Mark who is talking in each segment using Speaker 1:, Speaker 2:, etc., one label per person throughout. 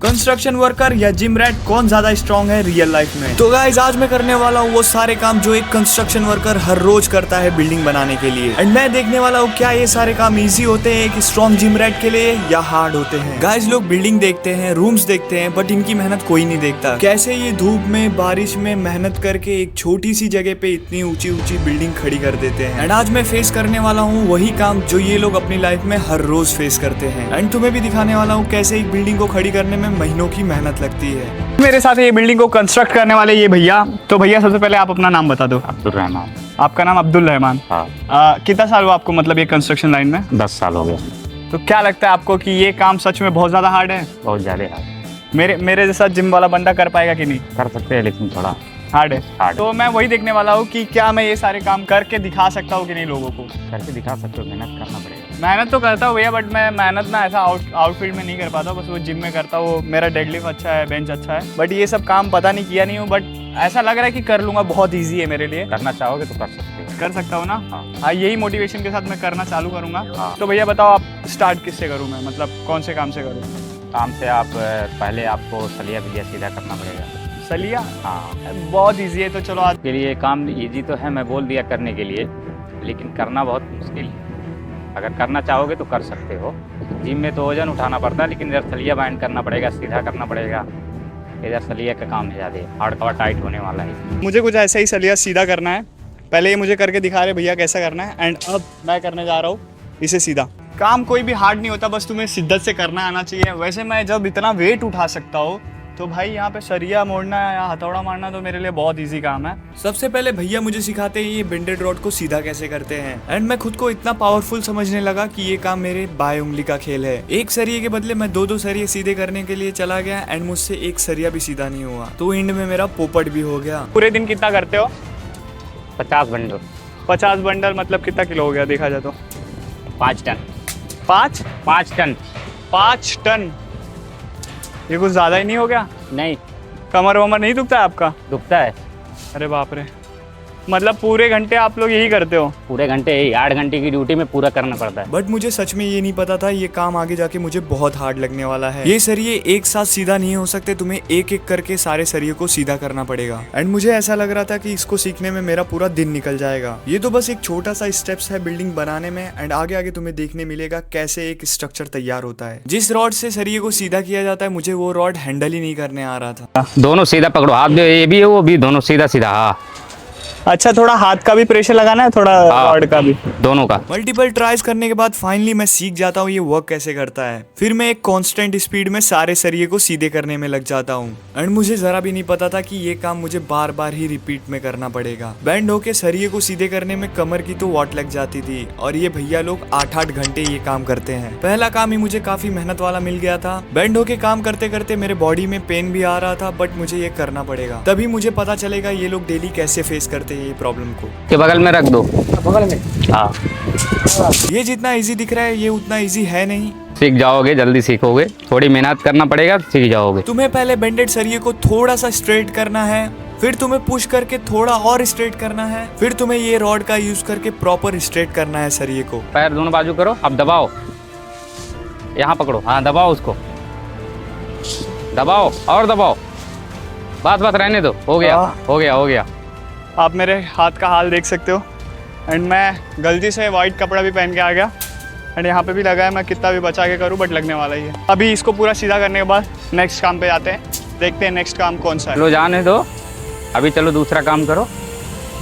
Speaker 1: Construction worker या gym rat कौन ज्यादा स्ट्रॉन्ग है रियल लाइफ में? तो गाइस आज मैं करने वाला हूँ वो सारे काम जो एक कंस्ट्रक्शन वर्कर हर रोज करता है बिल्डिंग बनाने के लिए। एंड मैं देखने वाला हूँ क्या ये सारे काम इजी होते हैं एक स्ट्रॉन्ग जिम रैट के लिए या हार्ड होते हैं। गाइस लोग बिल्डिंग देखते हैं, रूम्स देखते हैं, बट इनकी मेहनत कोई नहीं देखता। कैसे ये धूप में बारिश में मेहनत करके एक छोटी सी जगह पे इतनी ऊंची ऊंची बिल्डिंग खड़ी कर देते हैं। एंड आज मैं फेस करने वाला हूँ वही काम जो ये लोग अपनी लाइफ में हर रोज फेस करते हैं। एंड तुम्हें भी दिखाने वाला हूँ कैसे एक बिल्डिंग को खड़ी करने में महीनों की मेहनत लगती है। मेरे साथ ये बिल्डिंग को कंस्ट्रक्ट करने वाले ये भैया। तो भैया सबसे पहले आप अपना नाम बता दो।
Speaker 2: अब्दुल रहमान।
Speaker 1: आपका नाम अब्दुल रहमान।
Speaker 2: हाँ।
Speaker 1: कितना साल हुआ आपको मतलब ये कंस्ट्रक्शन लाइन में?
Speaker 2: 10 साल हो गए।
Speaker 1: तो क्या लगता है आपको कि ये काम सच में बहुत ज्यादा हार्ड है?
Speaker 2: बहुत ज़्यादा हार्ड।
Speaker 1: मेरे जैसा जिम वाला बंदा कर पाएगा कि नहीं?
Speaker 2: कर सकते हैं लेकिन थोड़ा
Speaker 1: हार्ड है।
Speaker 2: हार्ड।
Speaker 1: तो मैं वही देखने वाला हूँ कि क्या मैं ये सारे काम करके दिखा सकता हूँ कि नहीं लोगों को।
Speaker 2: करके दिखा सकते हो, मेहनत करना पड़ेगा।
Speaker 1: मेहनत तो करता हूँ भैया, बट मैं मेहनत ना ऐसा आउटफील्ड में नहीं कर पाता, बस वो जिम में करता हूँ। मेरा डेडलिफ्ट अच्छा है, बेंच अच्छा है, बट ये सब काम पता नहीं किया नहीं हूँ, बट ऐसा लग रहा है कि कर लूंगा। बहुत ईजी है मेरे लिए।
Speaker 2: करना चाहोगे तो कर सकते हो।
Speaker 1: कर सकता हूँ ना?
Speaker 2: हाँ।
Speaker 1: यही मोटिवेशन के साथ मैं करना चालू करूंगा।
Speaker 2: हाँ।
Speaker 1: तो भैया बताओ आप स्टार्ट किससे करूँ मैं, मतलब कौन से काम से करूँ?
Speaker 2: काम से आप पहले आपको सलिया बिलिया सीधा करना पड़ेगा।
Speaker 1: सलिया?
Speaker 2: हाँ।
Speaker 1: बहुत ईजी है। तो चलो आज
Speaker 2: के लिए काम इजी तो है, मैं बोल दिया करने के लिए, लेकिन करना बहुत मुश्किल है। अगर करना चाहोगे तो कर सकते हो। जिम में तो वजन उठाना पड़ता है, लेकिन इधर सलिया बाइंड करना पड़ेगा, सीधा करना पड़ेगा। इधर सलिया का काम है ज़्यादा, हार्ड कवर टाइट होने वाला है।
Speaker 1: मुझे कुछ ऐसा ही सलिया सीधा करना है। पहले ये मुझे करके दिखा रहे भैया कैसा करना है, एंड अब मैं करने जा रहा हूँ इसे सीधा। काम कोई भी हार्ड नहीं होता, बस तुम्हें शिद्दत से करना आना चाहिए। वैसे मैं जब इतना वेट उठा सकता हूँ तो भाई यहाँ पे सरिया मोड़ना या हथौड़ा मारना तो मेरे लिए बहुत इजी काम है। सबसे पहले भैया मुझे सिखाते हैं ये बेंडेड रॉड को सीधा कैसे करते हैं। एंड मैं खुद को इतना पावरफुल समझने लगा कि ये काम मेरे बाएं उंगली का खेल है। एक सरिये के बदले मैं दो सरिये सीधे करने के लिए चला गया, एंड मुझसे एक सरिया भी सीधा नहीं हुआ, तो एंड में मेरा पोपट भी हो गया। पूरे दिन कितना करते हो?
Speaker 2: 50 बंडल।
Speaker 1: 50 बंडल मतलब कितना किलो हो गया देखा जाए तो?
Speaker 2: 5 टन।
Speaker 1: 5
Speaker 2: टन।
Speaker 1: 5 टन? ये कुछ ज्यादा ही नहीं हो गया?
Speaker 2: नहीं।
Speaker 1: कमर वमर नहीं दुखता है आपका?
Speaker 2: दुखता है।
Speaker 1: अरे बाप रे, मतलब पूरे घंटे आप लोग यही करते हो?
Speaker 2: पूरे घंटे ही, 8 घंटे की ड्यूटी में पूरा करना पड़ता है।
Speaker 1: बट मुझे सच में ये नहीं पता था ये काम आगे जाके मुझे बहुत हार्ड लगने वाला है। ये सरिये एक साथ सीधा नहीं हो सकते, तुम्हें एक एक करके सारे सरिये को सीधा करना पड़ेगा। एंड मुझे ऐसा लग रहा था कि इसको सीखने में मेरा पूरा दिन निकल जाएगा। ये तो बस एक छोटा सा स्टेप्स है बिल्डिंग बनाने में, एंड आगे आगे तुम्हें देखने मिलेगा कैसे एक स्ट्रक्चर तैयार होता है। जिस रॉड से सरिये को सीधा किया जाता है, मुझे वो रॉड हैंडल ही नहीं करने आ रहा था।
Speaker 2: दोनों सीधा पकड़ो, हाथ जो ये भी है वो भी दोनों सीधा सीधा। हाँ।
Speaker 1: अच्छा, थोड़ा हाथ का भी प्रेशर लगाना है, थोड़ा रॉड का भी,
Speaker 2: दोनों का।
Speaker 1: मल्टीपल ट्राइज करने के बाद फाइनली मैं सीख जाता हूँ ये वर्क कैसे करता है। फिर मैं एक कांस्टेंट स्पीड में सारे सरिये को सीधे करने में लग जाता हूँ। एंड मुझे जरा भी नहीं पता था कि ये काम मुझे बार बार ही रिपीट में करना पड़ेगा। बैंड होके सरिये को सीधे करने में कमर की तो वाट लग जाती थी, और ये भैया लोग 8-8 घंटे ये काम करते हैं। पहला काम ही मुझे काफी मेहनत वाला मिल गया था। बैंड होके काम करते करते मेरे बॉडी में पेन भी आ रहा था, बट मुझे ये करना पड़ेगा, तभी मुझे पता चलेगा ये लोग डेली कैसे फेस करते हैं ये प्रॉब्लम को।
Speaker 2: के बगल में रख दो।
Speaker 1: बगल में?
Speaker 2: हाँ।
Speaker 1: ये जितना इजी दिख रहा है ये उतना इजी है नहीं।
Speaker 2: सीख जाओगे, जल्दी सीखोगे। थोड़ी मेहनत करना पड़ेगा, सीख जाओगे।
Speaker 1: तुम्हें पहले बेंडेड सरिये को थोड़ा सा स्ट्रेट करना है, फिर तुम्हें पुश करके थोड़ा और स्ट्रेट करना है, फिर तुम्हें ये रॉड का यूज करके प्रॉपर स्ट्रेट करना है सरिये को।
Speaker 2: पैर दोनों बाजू करो, अब दबाओ, यहाँ पकड़ो। हाँ, दबाओ उसको, दबाओ और दबाओ। बात रहने दो। हो गया, हो गया, हो गया।
Speaker 1: आप मेरे हाथ का हाल देख सकते हो। एंड मैं गलती से वाइट कपड़ा भी पहन के आ गया, एंड यहाँ पे भी लगा है। मैं कितना भी बचा के करूँ बट लगने वाला ही है। अभी इसको पूरा सीधा करने के बाद नेक्स्ट काम पे जाते हैं, देखते हैं नेक्स्ट काम कौन सा है।
Speaker 2: चलो जाने दो, अभी चलो दूसरा काम करो।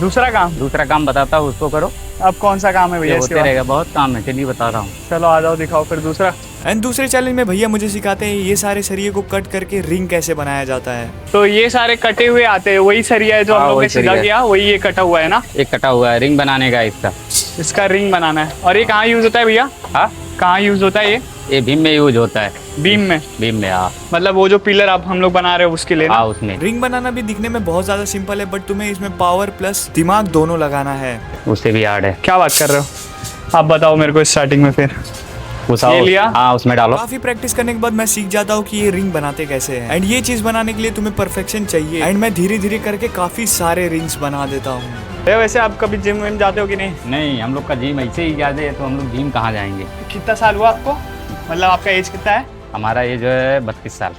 Speaker 1: दूसरा काम
Speaker 2: बताता हूँ, उसको करो।
Speaker 1: अब कौन सा काम है भैया?
Speaker 2: होते रहेगा, बहुत काम है, चलिए बता रहा हूँ।
Speaker 1: चलो आ जाओ, दिखाओ फिर दूसरा। एंड दूसरे चैलेंज में भैया मुझे सिखाते हैं ये सारे सरिये को कट करके रिंग कैसे बनाया जाता है। तो ये सारे कटे हुए आते हैं, वही सरिया है जो हम लोग ने सीधा किया, वही ये कटा हुआ है ना?
Speaker 2: एक कटा हुआ है, रिंग बनाने का
Speaker 1: इसका रिंग बनाना है। और ये कहाँ यूज होता है भैया?
Speaker 2: हाँ,
Speaker 1: कहाँ यूज होता है
Speaker 2: ये बीम में यूज होता है।
Speaker 1: बीम में?
Speaker 2: हाँ।
Speaker 1: मतलब वो जो पिलर आप हम लोग बना रहे हैं उसके लिए?
Speaker 2: हाँ, उसमें।
Speaker 1: रिंग बनाना भी दिखने में बहुत ज्यादा सिंपल है, बट तुम्हें इसमें पावर प्लस दिमाग दोनों लगाना है।
Speaker 2: उससे भी हार्ड है।
Speaker 1: क्या बात कर रहे हो? आप बताओ मेरे को स्टार्टिंग में। फिर ये लिया,
Speaker 2: हाँ, उसमें डालो।
Speaker 1: काफी प्रैक्टिस करने के बाद मैं सीख जाता हूँ कि ये रिंग बनाते कैसे हैं। एंड ये चीज बनाने के लिए तुम्हें परफेक्शन चाहिए, एंड मैं धीरे धीरे करके काफी सारे रिंग्स बना देता हूँ। वैसे आप कभी जिम में जाते हो कि नहीं?
Speaker 2: नहीं, हम लोग का जिम ऐसे ही ज्यादा है, तो हम लोग जिम कहाँ जाएंगे।
Speaker 1: कितना साल हुआ आपको, मतलब आपका एज कितना है?
Speaker 2: हमारा एज जो है 32 साल।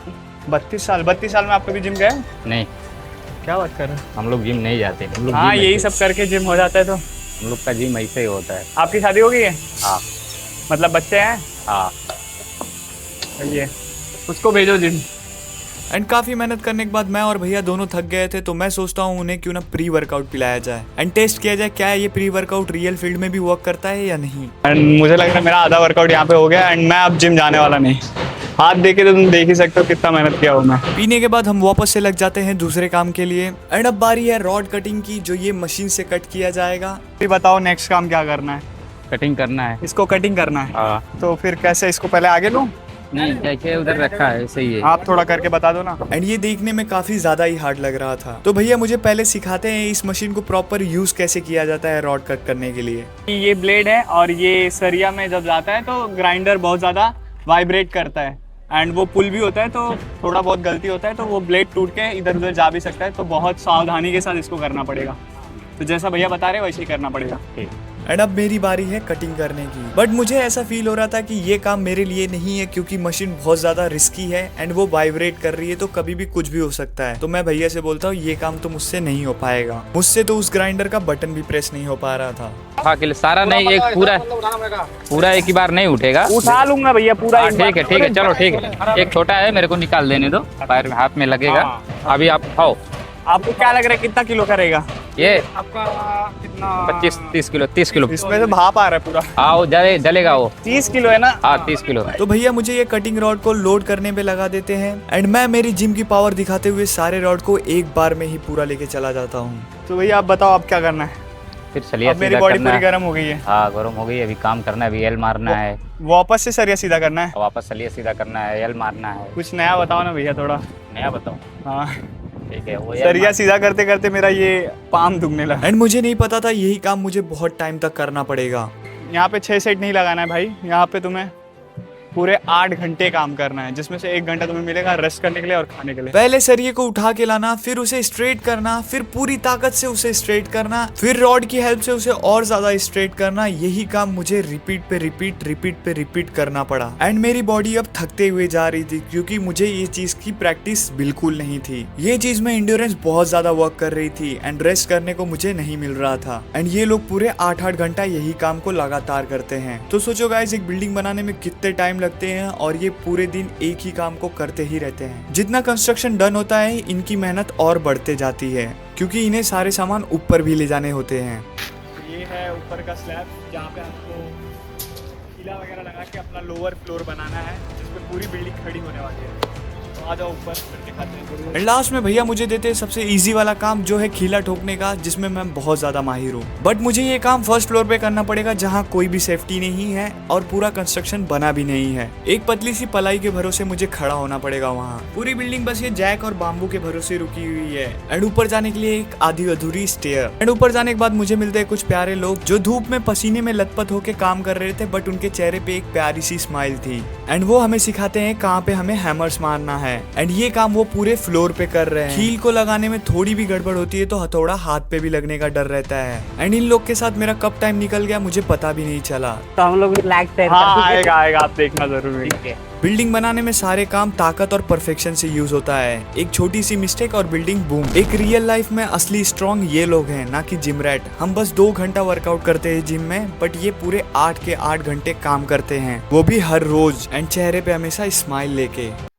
Speaker 1: 32 साल में आप कभी जिम गए?
Speaker 2: नहीं,
Speaker 1: क्या बात कर रहे हैं?
Speaker 2: हम लोग जिम नहीं जाते। हम लोग
Speaker 1: हाँ,
Speaker 2: जिम
Speaker 1: यही
Speaker 2: ऐसे-
Speaker 1: सब करके जिम हो जाता है। तो
Speaker 2: हम लोग का जिम ऐसे ही होता है।
Speaker 1: आपकी शादी हो गई है?
Speaker 2: हाँ
Speaker 1: मतलब बच्चे हैं?
Speaker 2: हाँ।
Speaker 1: ये उसको भेजो जिम। एंड काफी मेहनत करने के बाद मैं और भैया दोनों थक गए थे, तो मैं सोचता हूँ उन्हें क्यों ना प्री वर्कआउट पिलाया जाए एंड टेस्ट किया जाए क्या ये प्री वर्कआउट रियल फील्ड में भी वर्क करता है या नहीं। एंड मुझे लग रहा है मेरा आधा वर्कआउट यहाँ पे हो गया एंड मैं अब जिम जाने वाला नहीं। हाथ देखे तो तुम देख ही सकते हो कितना मेहनत किया हूँ मैं। पीने के बाद हम वापस से लग जाते हैं दूसरे काम के लिए एंड अब बारी है रॉड कटिंग की, जो ये मशीन से कट किया जाएगा। फिर बताओ नेक्स्ट काम क्या करना है?
Speaker 2: कटिंग करना है।
Speaker 1: इसको कटिंग करना है।
Speaker 2: हाँ।
Speaker 1: तो फिर कैसे, इसको पहले आगे लूं?
Speaker 2: नहीं, जैसे उधर रखा है ऐसे ही है।
Speaker 1: आप थोड़ा करके बता दो ना। एंड ये देखने में काफी ज्यादा ही हार्ड लग रहा था, तो भैया मुझे पहले सिखाते हैं इस मशीन को प्रॉपर यूज कैसे किया जाता है रॉड कट करने के लिए। ये ब्लेड है और ये सरिया में जब जाता है तो ग्राइंडर बहुत ज्यादा वाइब्रेट करता है एंड वो पुल भी होता है, तो थोड़ा बहुत गलती होता है तो वो ब्लेड टूट के इधर उधर जा भी सकता है। तो बहुत सावधानी के साथ इसको करना पड़ेगा। तो जैसा भैया बता रहे वैसे ही करना पड़ेगा। एंड अब मेरी बारी है कटिंग करने की, बट मुझे ऐसा फील हो रहा था कि ये काम मेरे लिए नहीं है क्योंकि मशीन बहुत ज्यादा रिस्की है एंड वो वाइब्रेट कर रही है, तो कभी भी कुछ भी हो सकता है। तो मैं भैया से बोलता हूँ ये काम तो मुझसे नहीं हो पाएगा। मुझसे तो उस ग्राइंडर का बटन भी प्रेस नहीं हो पा रहा था।
Speaker 2: हाँ, के लिए सारा नहीं, एक पूरा एक ही बार नहीं उठेगा।
Speaker 1: उठा लूंगा भैया पूरा।
Speaker 2: हाँ, ठीक है, चलो ठीक है। एक छोटा है, मेरे को निकाल देने दो, पैर में हाथ में लगेगा। अभी आप खाओ।
Speaker 1: आपको क्या लग रहा है कितना किलो करेगा
Speaker 2: ये?
Speaker 1: आपका? कितना?
Speaker 2: 30 किलो।
Speaker 1: इसमें तो भाप आ रहा है पूरा।
Speaker 2: हाँ, वो जलेगा वो।
Speaker 1: 30 किलो है ना?
Speaker 2: हाँ, 30 किलो।
Speaker 1: तो भैया मुझे ये कटिंग रॉड को लोड करने पे लगा देते हैं एंड मैं मेरी जिम की पावर दिखाते हुए सारे रॉड को एक बार में ही पूरा लेके चला जाता हूँ। तो भैया आप बताओ अब क्या करना है?
Speaker 2: फिर सलिया
Speaker 1: अब मेरी
Speaker 2: सीधा
Speaker 1: बॉडी
Speaker 2: करना
Speaker 1: पूरी
Speaker 2: है।
Speaker 1: गर्म हो गई है।
Speaker 2: हाँ, गर्म हो गई। अभी काम करना है, अभी एल मारना है।
Speaker 1: वापस से सरिया सीधा करना है।
Speaker 2: वापस सलिया सीधा करना है, एल मारना है।
Speaker 1: कुछ नया बताओ ना भैया थोड़ा।
Speaker 2: नया बताओ।
Speaker 1: हाँ,
Speaker 2: ठीक है, वो
Speaker 1: सरिया सीधा करते करते मेरा ये पाम दुखने लगा एंड मुझे नहीं पता था यही काम मुझे बहुत टाइम तक करना पड़ेगा। यहाँ पे 6 सेट नहीं लगाना है भाई, यहाँ पे तुम्हें पूरे 8 घंटे काम करना है, जिसमें से 1 घंटा तुम्हें मिलेगा रेस्ट करने के लिए और खाने के लिए। पहले सरिये को उठा के लाना, फिर उसे स्ट्रेट करना, फिर पूरी ताकत से उसे स्ट्रेट करना, फिर रॉड की हेल्प से उसे और ज्यादा स्ट्रेट करना। यही काम मुझे रिपीट पे रिपीट करना पड़ा एंड मेरी बॉडी अब थकते हुए जा रही थी क्योंकि मुझे ये चीज की प्रैक्टिस बिल्कुल नहीं थी। ये चीज में इंड्योरेंस बहुत ज्यादा वर्क कर रही थी एंड रेस्ट करने को मुझे नहीं मिल रहा था एंड ये लोग पूरे 8-8 घंटा यही काम को लगातार करते हैं। तो सोचो गाइस, एक बिल्डिंग बनाने में कितने टाइम लगते हैं और ये पूरे दिन एक ही काम को करते ही रहते हैं। जितना कंस्ट्रक्शन डन होता है इनकी मेहनत और बढ़ते जाती है क्योंकि इन्हें सारे सामान ऊपर भी ले जाने होते हैं। ये है ऊपर का स्लैब जहाँ पे हमको किला वगैरह लगा के अपना लोअर फ्लोर बनाना है, जिसपे पूरी बिल्डिंग खड़ी होने वाली है। तो आ जाओ ऊपर, फिर दिखाते हैं। लास्ट में भैया मुझे देते हैं सबसे इजी वाला काम, जो है खीला ठोकने का, जिसमें मैं बहुत ज्यादा माहिर हूँ। बट मुझे ये काम फर्स्ट फ्लोर पे करना पड़ेगा जहाँ कोई भी सेफ्टी नहीं है और पूरा कंस्ट्रक्शन बना भी नहीं है। एक पतली सी पलाई के भरोसे मुझे खड़ा होना पड़ेगा वहाँ। पूरी बिल्डिंग बस ये जैक और बाम्बू के भरोसे रुकी हुई है एंड ऊपर जाने के लिए एक आधी अधूरी स्टेयर। एंड ऊपर जाने के बाद मुझे मिलते हैं कुछ प्यारे लोग जो धूप में पसीने में लथपथ होके काम कर रहे थे, बट उनके चेहरे पे एक प्यारी सी स्माइल थी एंड वो हमें सिखाते हैं कहाँ पे हमें हैमर्स मारना है एंड ये काम वो पूरे फ्लोर पे कर रहे हैं। कील को लगाने में थोड़ी भी गड़बड़ होती है तो हथौड़ा हाथ पे भी लगने का डर रहता है एंड इन लोग के साथ मेरा कब टाइम निकल गया मुझे पता भी नहीं चला।
Speaker 3: तो हम लोग रिलैक्स है।
Speaker 1: हाँ, आएगा आप देखना जरूर।
Speaker 3: ठीक है।
Speaker 1: बिल्डिंग बनाने में सारे काम ताकत और परफेक्शन से यूज होता है। एक छोटी सी मिस्टेक और बिल्डिंग बूम। एक रियल लाइफ में असली स्ट्रॉन्ग ये लोग हैं, ना कि जिम रैट। हम बस 2 घंटा वर्कआउट करते हैं जिम में, बट ये पूरे 8 के 8 घंटे काम करते हैं, वो भी हर रोज एंड चेहरे पे हमेशा स्माइल लेके।